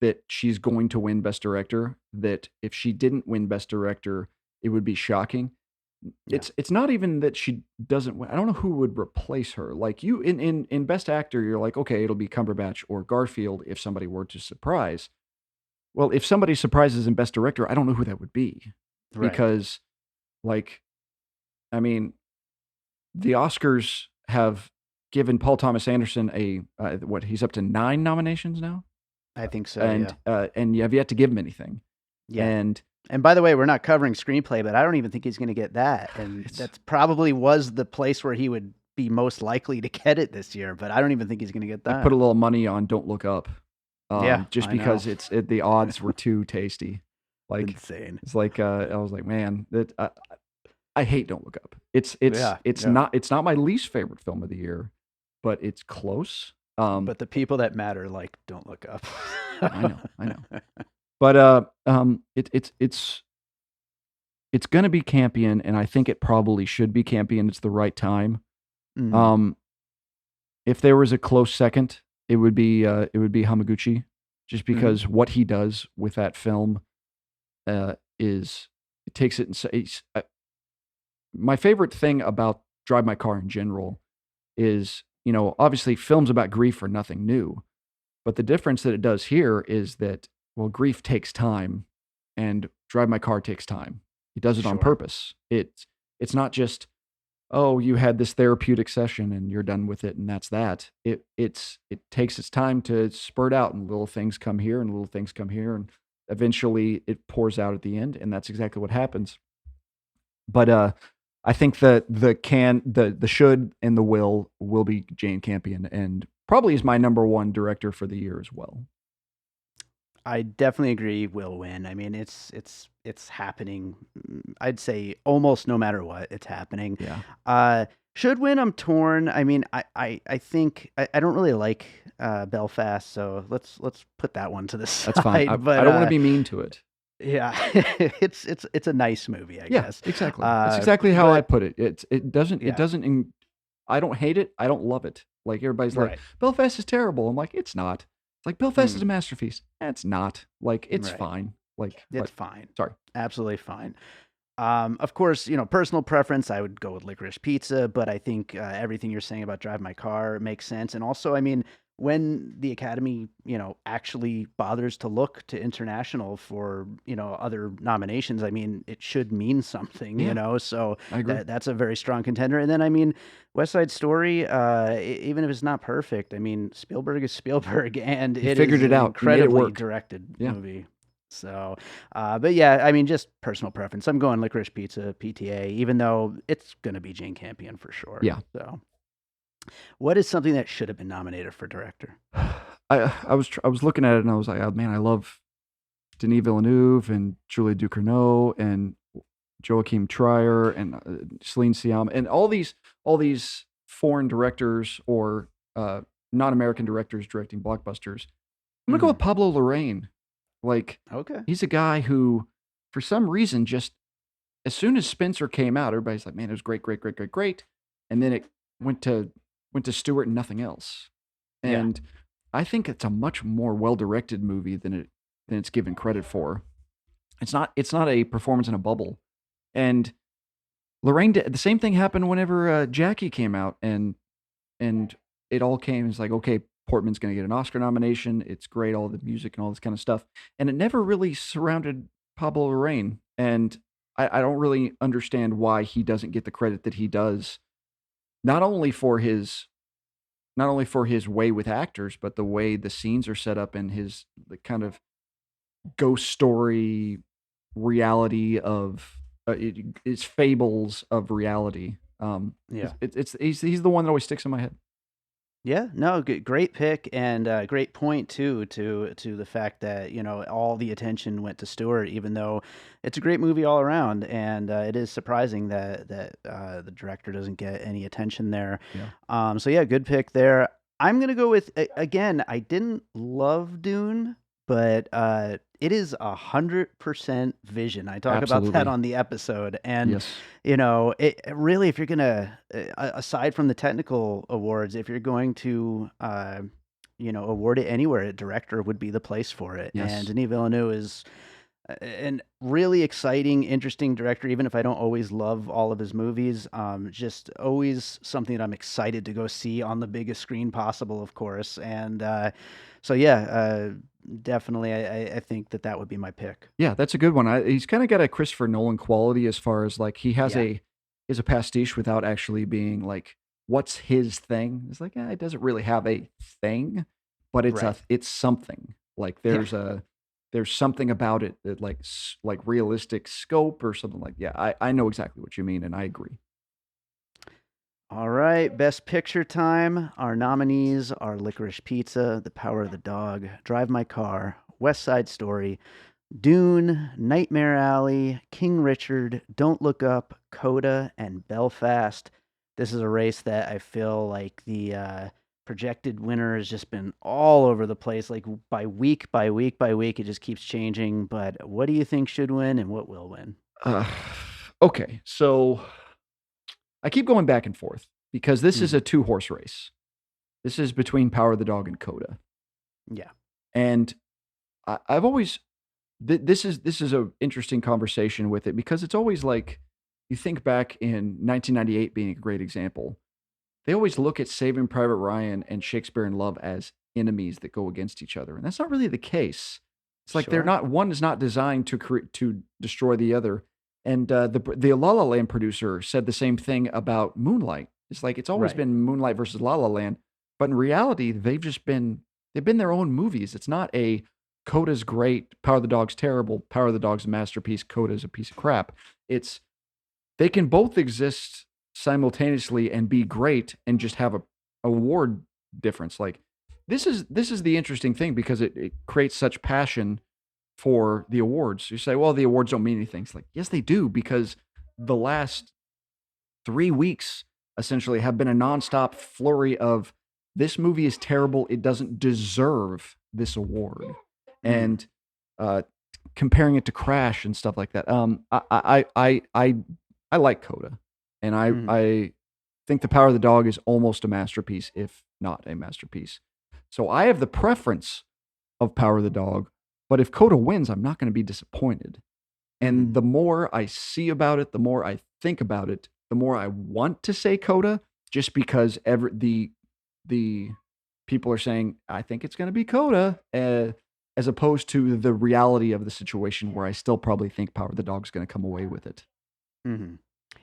that she's going to win Best Director. That if she didn't win Best Director, it would be shocking. Yeah. It's not even that she doesn't win. I don't know who would replace her. Like you in Best Actor, you're like, okay, it'll be Cumberbatch or Garfield if somebody were to surprise. Well, if somebody surprises in Best Director, I don't know who that would be Right. because, like, I mean, the Oscars have given Paul Thomas Anderson a what he's up to 9 nominations now, I think so. Yeah. and you have yet to give him anything. Yeah. And And by the way, we're not covering screenplay, but I don't even think he's going to get that. And it's that's probably was the place where he would be most likely to get it this year, but I don't even think he's going to get I that. put a little money on Don't Look Up, Yeah, just I know. because the odds were too tasty. Like Insane. it's like I was like, man, that I hate Don't Look Up. Yeah, yeah. It's not my least favorite film of the year, but it's close. But the people that matter, like, don't look up. I know. But it's gonna be Campion, and I think it probably should be Campion. It's the right time. Mhm. Um, if there was a close second, it would be Hamaguchi, just Mhm. because what he does with that film is it takes it and says. My favorite thing about Drive My Car in general is, obviously films about grief are nothing new, but the difference that it does here is that, well, grief takes time and Drive My Car takes time. He does it on Sure. purpose. It's not just, oh, you had this therapeutic session and you're done with it and that's that. It takes its time to spurt out, and little things come here and little things come here, and eventually it pours out at the end, and that's exactly what happens. But I think that the should and the will be Jane Campion, and probably is my number one director for the year as well. I definitely agree will win. I mean, it's happening. I'd say almost no matter what, it's happening. Yeah, Uh, should win. I'm torn. I mean, I think I don't really like Belfast, so let's put that one to the that's fine. I, side. I But don't want to be mean to it. yeah, it's a nice movie, I Yeah, guit's exactly. That's exactly how I but put it. It yeah, doesn't. I don't hate it. I don't love it. Like everybody's like, right, Belfast is terrible. I'm like, it's not. It's like Belfast is mm, a masterpiece. It's not. Like it's right. fine. Like, It's but fine, sorry. absolutely fine. Of course, personal preference, I would go with licorice pizza, but I think everything you're saying about Drive My Car makes sense. And also, I mean, when the Academy, actually bothers to look to international for, other nominations, I mean, it should mean something, Yeah, So I agree. that's a very strong contender. And then, I mean, West Side Story, even if it's not perfect, I mean, Spielberg is Spielberg, and He it figured is it an out. He made it incredibly work. directed Yeah. movie. So, but yeah, I mean, just personal preference. I'm going Licorice Pizza, PTA, even though it's going to be Jane Campion for sure. Yeah. So, what is something that should have been nominated for director? I was looking at it and I was like, oh man, I love Denis Villeneuve and Julie Ducournau and Joachim Trier and Celine Sciamma and all these foreign directors or non-American directors directing blockbusters. I'm gonna go Hmm. with Pablo Larraín. Like Okay. he's a guy who, for some reason, just as soon as Spencer came out, everybody's like, "Man, it was great, great, great, great, great," and then it went to went to Stewart and nothing else. Yeah. And I think it's a much more well-directed movie than it's given credit for. It's not a performance in a bubble. And Lorraine did the same thing happened whenever Jackie came out, and it all came. It's like, okay, Portman's going to get an Oscar nomination. It's great, all the music and all this kind of stuff, and it never really surrounded Pablo Larraín. And I don't really understand why he doesn't get the credit that he does, not only for his not only for his way with actors, but the way the scenes are set up and his the kind of ghost story reality of it's fables of reality. Yeah. He's the one that always sticks in my head. Yeah, no, great pick and great point too to the fact that all the attention went to Stewart, even though it's a great movie all around, and it is surprising that the director doesn't get any attention there. Yeah. So yeah, good pick there. I'm gonna go with again. I didn't love Dune, but it is 100% vision. I talk about that Absolutely. on the episode, and Yes. it really, if you're gonna, aside from the technical awards, if you're going to, award it anywhere, a director would be the place for it. And Yes. Denis Villeneuve is an really exciting, interesting director, even if I don't always love all of his movies. Just always something that I'm excited to go see on the biggest screen possible, of course. And so, yeah, definitely, I think that would be my pick. Yeah, that's a good one. He's kind of got a Christopher Nolan quality as far as like he has Yeah, a is a pastiche without actually being like what's his thing. It's like it doesn't really have a thing, but right. it's something. Like Yeah. there's something about it that like realistic scope or something like yeah. I know exactly what you mean and I agree. All right, Best Picture time. Our nominees are Licorice Pizza, The Power of the Dog, Drive My Car, West Side Story, Dune, Nightmare Alley, King Richard, Don't Look Up, Coda, and Belfast. This is a race that I feel like the projected winner has just been all over the place. Like by week, by week, by week, it just keeps changing. But what do you think should win and what will win? Uh, okay, so I keep going back and forth because this is Hmm. a two horse race. This is between Power of the Dog and Coda, Yeah. and I've always this is a interesting conversation with it because it's always like you think back in 1998 being a great example. They always look at Saving Private Ryan and Shakespeare in Love as enemies that go against each other, and that's not really the case. It's like they're Sure. not one is not designed to destroy the other. And the La La Land producer said the same thing about Moonlight. It's like it's always Right. been Moonlight versus La La Land, but in reality, they've been their own movies. It's not a Coda's great, Power of the Dog's terrible, Power of the Dog's a masterpiece, Coda's a piece of crap. It's they can both exist simultaneously and be great and just have a award difference. Like this is the interesting thing because it creates such passion for the awards. You say, well, the awards don't mean anything. It's like, yes, they do, because the last 3 weeks essentially have been a nonstop flurry of this movie is terrible. It doesn't deserve this award. Mhm. And uh, comparing it to Crash and stuff like that. I like Coda, and Mhm. I think The Power of the Dog is almost a masterpiece, if not a masterpiece. So I have the preference of Power of the Dog, but if Coda wins, I'm not going to be disappointed. Mhm. And the more I see about it, the more I think about it, the more I want to say Coda, just because the people are saying I think it's going to be Coda, as opposed to the reality of the situation where I still probably think Power of the Dog's going to come away with it. Mhm.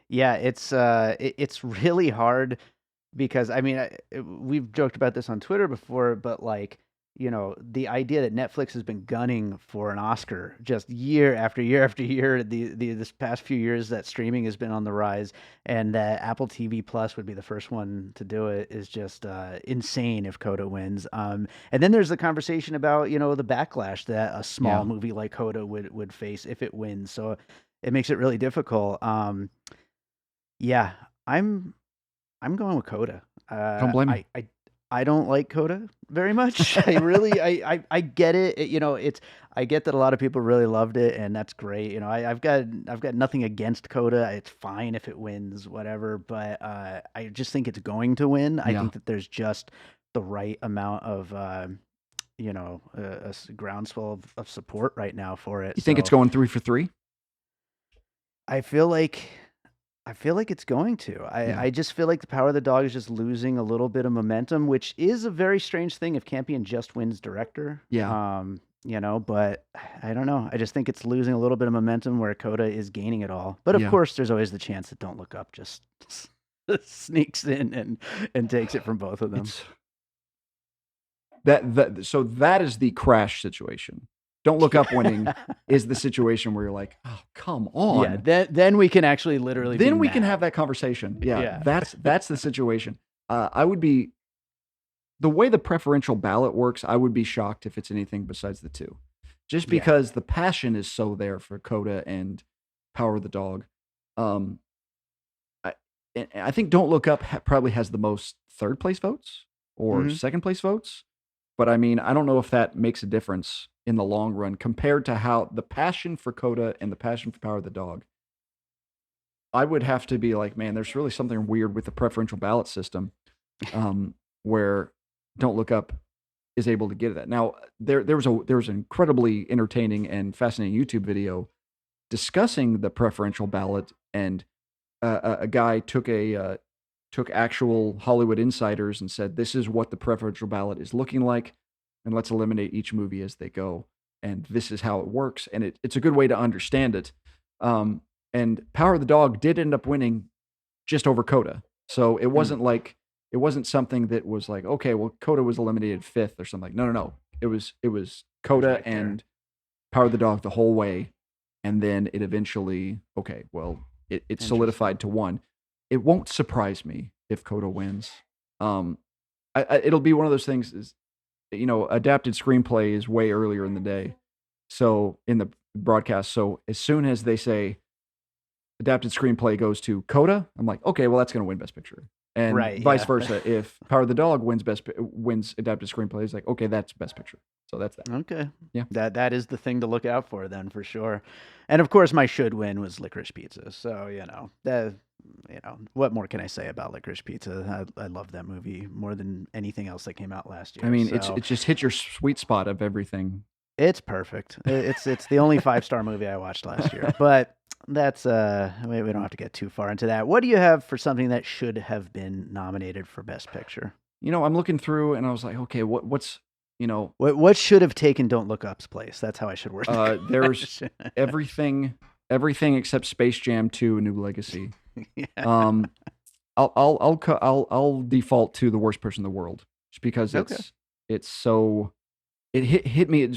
Yeah, it's really hard because I mean, we've joked about this on Twitter before, but like, the idea that Netflix has been gunning for an Oscar just year after year after year, this past few years that streaming has been on the rise, and that Apple TV Plus would be the first one to do it is just insane if Coda wins. And then there's the conversation about the backlash that a small Yeah. movie like Coda would face if it wins. So it makes it really difficult. Yeah, I'm I'm going with Coda. I don't blame you. I don't like Coda very much. I really I get it. It's I get that a lot of people really loved it, and that's great. I've got nothing against Coda. It's fine if it wins, whatever. But I just think it's going to win. I Yeah. think that there's just the right amount of groundswell of support right now for it. You think it's So going 3 for 3? I feel like I feel like it's going to. Yeah. I just feel like the Power of the Dog is just losing a little bit of momentum, which is a very strange thing if Campion just wins director. Yeah. But I don't know. I just think it's losing a little bit of momentum where Coda is gaining it all. But of Yeah. course, there's always the chance that Don't Look Up just sneaks in and takes it from both of them. It's that is the Crash situation. Don't Look Up winning is the situation where you're like, oh, come Yeah, on. then we can actually literally be Then we can mad. have that conversation. Yeah, Yeah. that's the situation. I would be the way the preferential ballot works. I would be shocked if it's anything besides the two, just Yeah. because the passion is so there for Coda and Power of the Dog. Um, I and I think Don't Look Up probably has the most third place votes or Hmm. second place votes. But I mean, I don't know if that makes a difference in the long run compared to how the passion for Coda and the passion for Power of the Dog. I would have to be like, man, there's really something weird with the preferential ballot system, where Don't Look Up is able to get that. Now, there was an incredibly entertaining and fascinating YouTube video discussing the preferential ballot, and a guy took actual Hollywood insiders and said, "This is what the preferential ballot is looking like, and let's eliminate each movie as they go. And this is how it works." And it's a good way to understand it. Um, and Power of the Dog did end up winning just over Coda, so it wasn't something that was like, okay, well, Coda was eliminated fifth or something. Like, no, no, no. It was It was Coda right there. and Power of the Dog the whole way, and then it eventually, okay, well, it Interesting. solidified to one. It won't surprise me if Coda wins. Um, it'll be one of those things. Is adapted screenplay is way earlier in the day, so in the broadcast. So as soon as they say adapted screenplay goes to Coda, I'm like, okay, well, that's going to win Best Picture, and Right, vice yeah. versa. If Power of the Dog wins adapted screenplay, it's like, okay, that's Best Picture. So that's that. Okay. Yeah. That is the thing to look out for then for sure. And of course my should win was Licorice Pizza. So, what more can I say about Licorice Pizza? I love that movie more than anything else that came out last I year. mean, it's So it just hit your sweet spot of everything. it's perfect. It's the only 5-star movie I watched last year. But that's we don't have to get too far into that. What do you have for something that should have been nominated for Best Picture? I'm looking through and I was like, okay, what's What should have taken Don't Look Up's place? That's how I should word the there's question. everything except Space Jam 2: A New Legacy. Yeah. Um, I'll default to The Worst Person in the World just because Okay. it's so it hit me.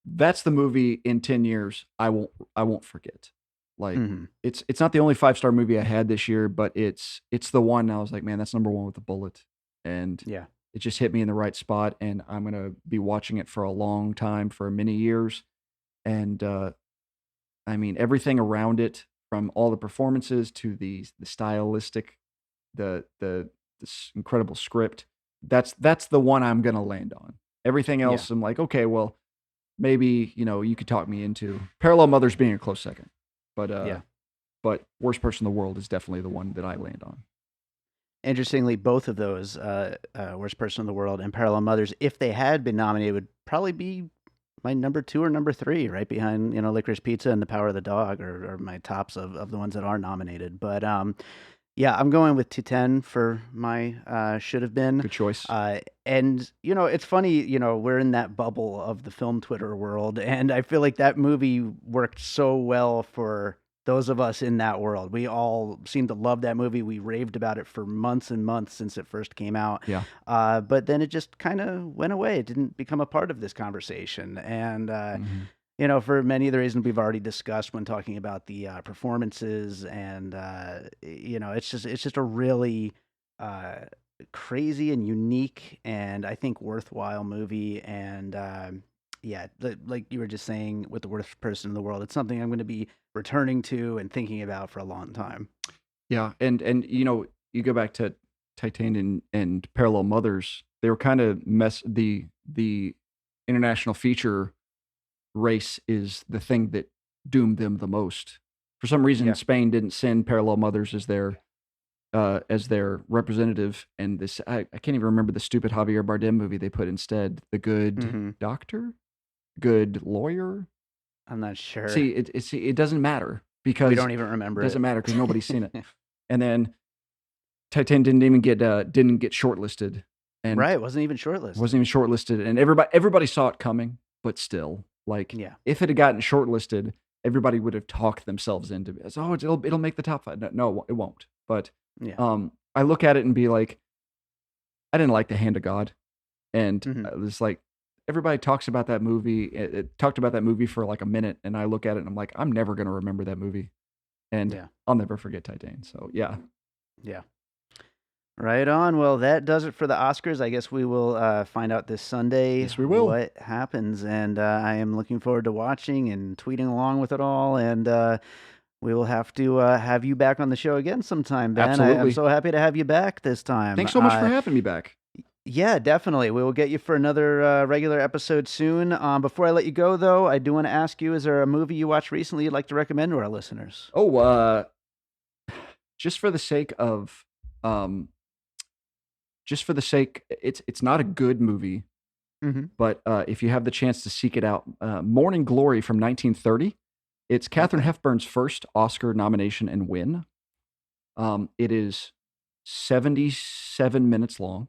That's the movie in 10 years I won't forget. Like, Mhm. it's not the only 5-star movie I had this year, but it's the one I was like, man, that's number one with a bullet. And Yeah. it just hit me in the right spot, and I'm going to be watching it for a long time, for many years. And I mean, everything around it, from all the performances to the stylistic, the this incredible script. That's the one I'm going to land on. Everything Yeah. else, I'm like, okay, well, maybe, you could talk me into Parallel Mothers being a close second. But Yeah. but Worst Person in the World is definitely the one that I land on. Interestingly, both of those, Worst Person in the World and Parallel Mothers, if they had been nominated, would probably be my number 2 or number 3, right behind, Licorice Pizza and The Power of the Dog, are my tops of the ones that are nominated. But yeah, I'm going with 210 for my should have been. Good choice. And it's funny, we're in that bubble of the film Twitter world, and I feel like that movie worked so well for those of us in that world. We all seem to love that movie. We raved about it for months and months since it first came out. Yeah. But then it just kind of went away. It didn't become a part of this conversation. And, for many of the reasons we've already discussed when talking about the performances, and, it's just a really crazy and unique and I think worthwhile movie. And yeah, like you were just saying with the Worst Person in the World, it's something I'm going to be returning to and thinking about for a long time. Yeah, and you go back to Titan and Parallel Mothers, they were kind of the international feature race is the thing that doomed them the most. For some reason, Yeah. Spain didn't send Parallel Mothers as their representative, and this I can't even remember the stupid Javier Bardem movie they put instead. The Good Mhm. Doctor, Good Lawyer. I'm not sure. See, it doesn't matter because We don't even remember it it. doesn't matter because nobody's seen it. And then Titan didn't even get shortlisted, and Right, wasn't even shortlisted. wasn't even shortlisted, and everybody saw it coming, but still, like, Yeah. if it had gotten shortlisted, everybody would have talked themselves into it. Oh, it'll make the top 5. No, it won't. But Yeah. I look at it and be like, I didn't like The Hand of God, and Mhm. it was like everybody talks about that movie. It talked about that movie for like a minute, and I look at it and I'm like, I'm never gonna remember that movie, and Yeah. I'll never forget Titan. So yeah. Yeah. Right on. Well, that does it for the Oscars. I guess we will find out this Sunday Yes, we will. what happens. And I am looking forward to watching and tweeting along with it all. And we will have to have you back on the show again sometime, Ben. I'm Absolutely. so happy to have you back this time. Thanks so much for having me back. Yeah, definitely. We will get you for another regular episode soon. Before I let you go, though, I do want to ask you, is there a movie you watched recently you'd like to recommend to our listeners? Oh, just for the sake of it's not a good movie, Mm-hmm. but if you have the chance to seek it out, Morning Glory from 1930. It's Katharine Hepburn's first Oscar nomination and win. It is 77 minutes long.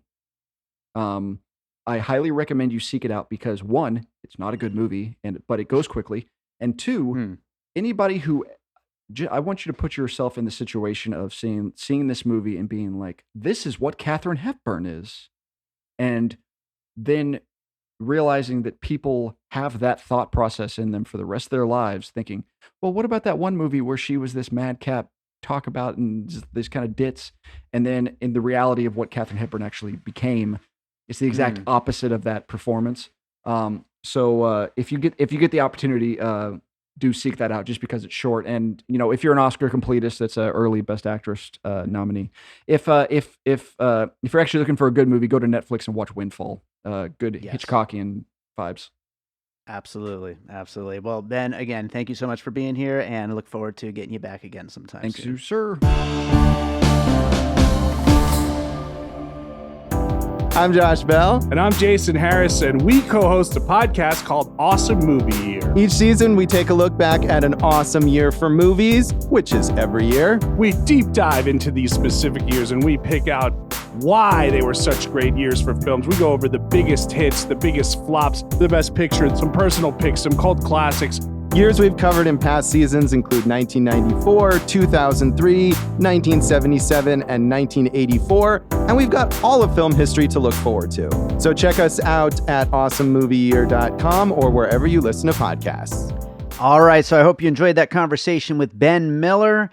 I highly recommend you seek it out because, one, it's not a good movie, but it goes quickly, and two, anybody who I want you to put yourself in the situation of seeing this movie and being like, this is what Katharine Hepburn is, and then realizing that people have that thought process in them for the rest of their lives, thinking, well, what about that one movie where she was this madcap talk about and this kind of ditz, and then in the reality of what Katharine Hepburn actually became, it's the exact opposite of that performance. So if you get the opportunity, do seek that out just because it's short. And if you're an Oscar completist, that's an early Best Actress nominee. If you're actually looking for a good movie, go to Netflix and watch Windfall. Good Hitchcockian vibes. Absolutely. Well, Ben, again, thank you so much for being here, and I look forward to getting you back again sometime. Thanks, soon. sir. I'm Josh Bell. And I'm Jason Harris, and we co-host a podcast called Awesome Movie Year. Each season, we take a look back at an awesome year for movies, which is every year. We deep dive into these specific years, and we pick out why they were such great years for films. We go over the biggest hits, the biggest flops, the best picture, some personal picks, some cult classics. Years we've covered in past seasons include 1994, 2003, 1977, and 1984, and we've got all of film history to look forward to. So check us out at awesomemovieyear.com or wherever you listen to podcasts. All right, so I hope you enjoyed that conversation with Ben Miller.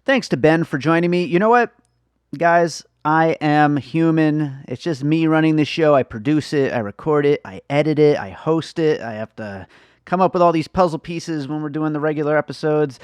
Thanks to Ben for joining me. You know what, guys? I am human. It's just me running the show. I produce it, I record it, I edit it, I host it. I have to come up with all these puzzle pieces when we're doing the regular episodes.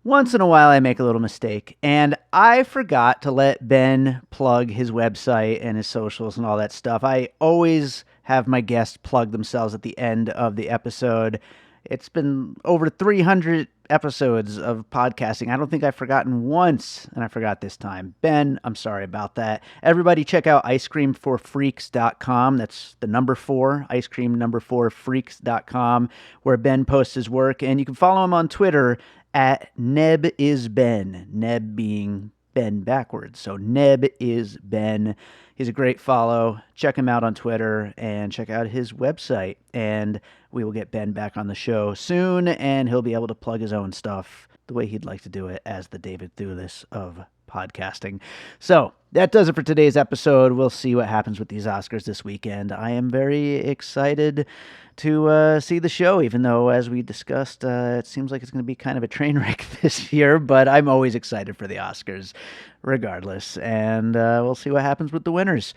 Once in a while, I make a little mistake, and I forgot to let Ben plug his website and his socials and all that stuff. I always have my guests plug themselves at the end of the episode. It's been over 300 episodes of podcasting. I don't think I've forgotten once, and I forgot this time. Ben, I'm sorry about that. Everybody check out icecreamforfreaks.com. That's the number 4, icecream4freaks.com, where Ben posts his work, and you can follow him on Twitter at nebisben, Neb being Ben backwards. So Neb is Ben. He's a great follow. Check him out on Twitter and check out his website. And we will get Ben back on the show soon, and he'll be able to plug his own stuff the way he'd like to do it as the David Thewlis of podcasting. So that does it for today's episode. We'll see what happens with these Oscars this weekend. I am very excited to see the show, even though, as we discussed, it seems like it's going to be kind of a train wreck this year, but I'm always excited for the Oscars regardless, and we'll see what happens with the winners.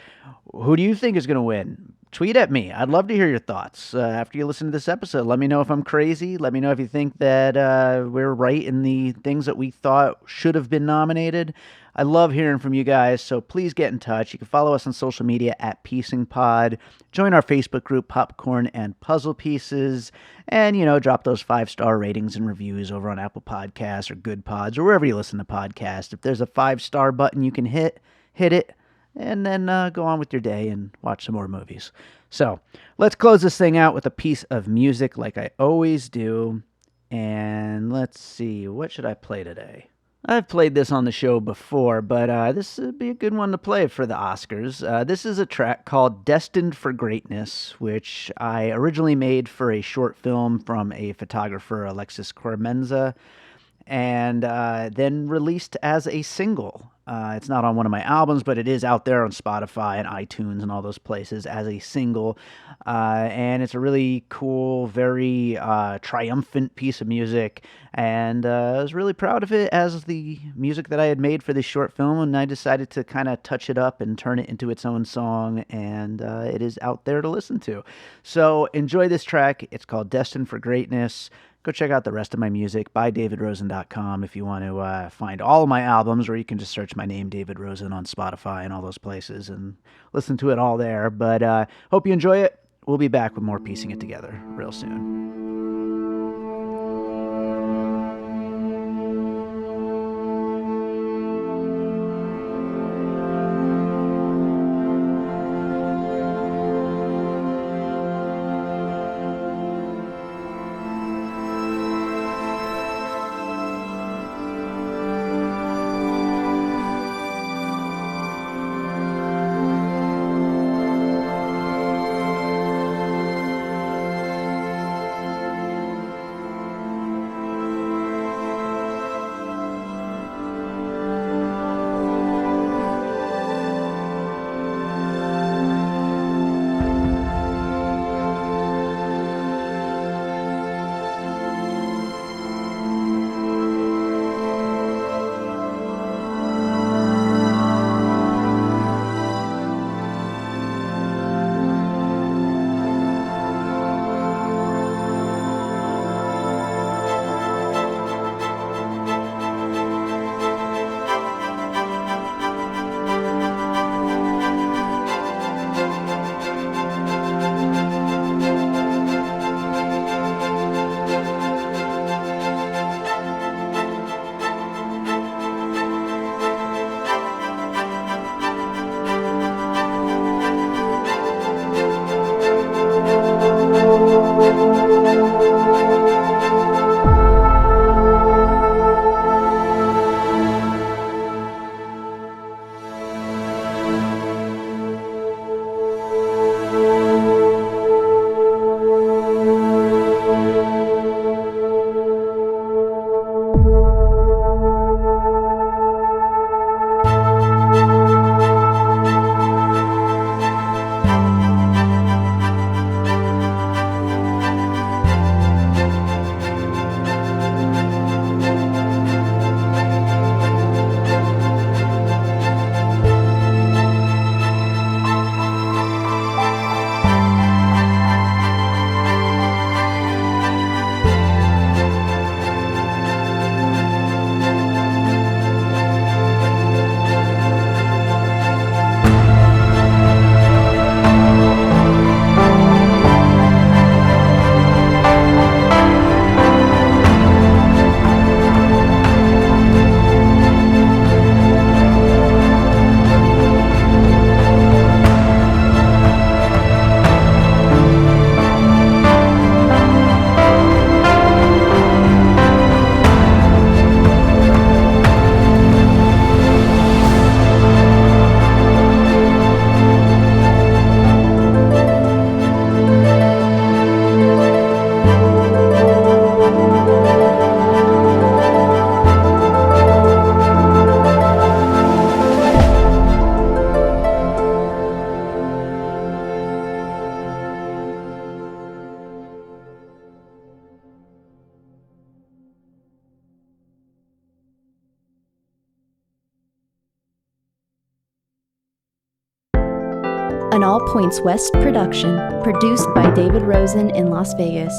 Who do you think is going to win? Tweet at me. I'd love to hear your thoughts after you listen to this episode. Let me know if I'm crazy. Let me know if you think that we're right in the things that we thought should have been nominated. I love hearing from you guys, so please get in touch. You can follow us on social media at PiecingPod. Join our Facebook group, Popcorn and Puzzle Pieces. And, drop those 5-star ratings and reviews over on Apple Podcasts or Good Pods or wherever you listen to podcasts. If there's a 5-star button you can hit it. And then go on with your day and watch some more movies. So let's close this thing out with a piece of music like I always do. And let's see, what should I play today? I've played this on the show before, but this would be a good one to play for the Oscars. This is a track called Destined For Greatness, which I originally made for a short film from a photographer, Alexis Cormenza, and then released as a single. It's not on one of my albums, but it is out there on Spotify and iTunes and all those places as a single. And it's a really cool, very triumphant piece of music. And I was really proud of it as the music that I had made for this short film. And I decided to kind of touch it up and turn it into its own song. And it is out there to listen to. So enjoy this track. It's called Destined For Greatness. Go check out the rest of my music by davidrosen.com if you want to find all of my albums, or you can just search my name, David Rosen, on Spotify and all those places and listen to it all there. But hope you enjoy it. We'll be back with more Piecing It Together real soon. an All Points West production, produced by David Rosen in Las Vegas.